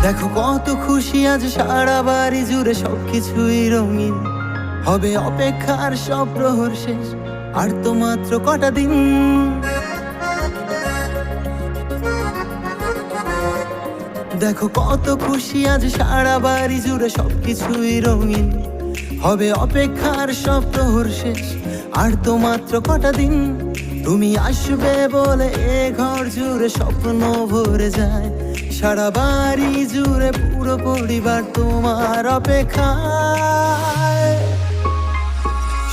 দেখো কত খুশি আজ সারা বাড়ি জুড়ে সবকিছুই রঙিন। হবে অপেক্ষার সব প্রহর শেষ, আর তো মাত্র কটা দিন। দেখো কত খুশি আজ সারা বাড়ি জুড়ে সবকিছুই রঙিন। হবে অপেক্ষার সব প্রহর শেষ, আর তো মাত্র কটা দিন। তুমি আসবে বলে এ ঘর জুড়ে স্বপ্ন ভরে যায়। সারা বাড়ি জুড়ে পুরো পরিবার তোমার অপেক্ষায়।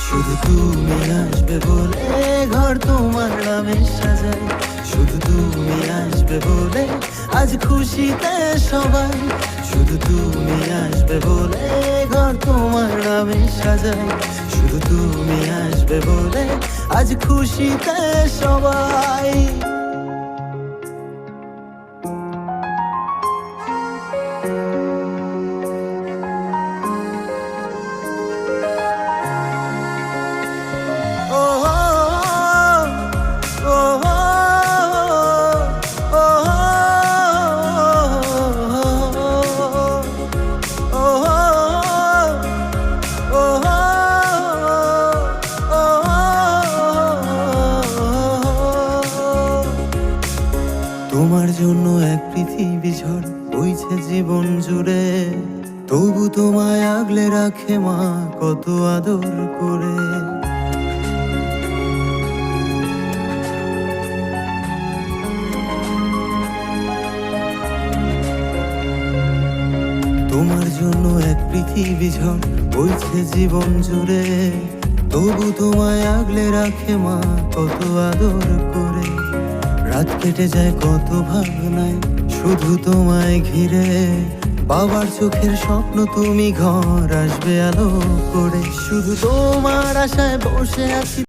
শুধু তুমি আসবে বলে ঘর তোমার নামে সাজায়। শুধু তুমি আসবে বলে আজ খুশিতে সবাই। শুধু তুমি আসবে বলে ঘর তোমার নামে সাজায়। শুধু তুমি আসবে বলে আজ খুশিতে সবাই। তোমার জন্য এক পৃথিবী ঝড় বইছে জীবন জুড়ে। তবু তোমায় আগলে রাখে মা কত আদর করে। তোমার জন্য এক পৃথিবী ঝড় বইছে জীবন জুড়ে। তবু তোমায় আগলে রাখে মা কত আদর করে। রাত কেটে যায় কত ভাবনায় শুধু তোমায় ঘিরে। বাবার চোখের স্বপ্ন তুমি ঘর আসবে আলো করে। শুধু তোমার আশায় বসে আছি।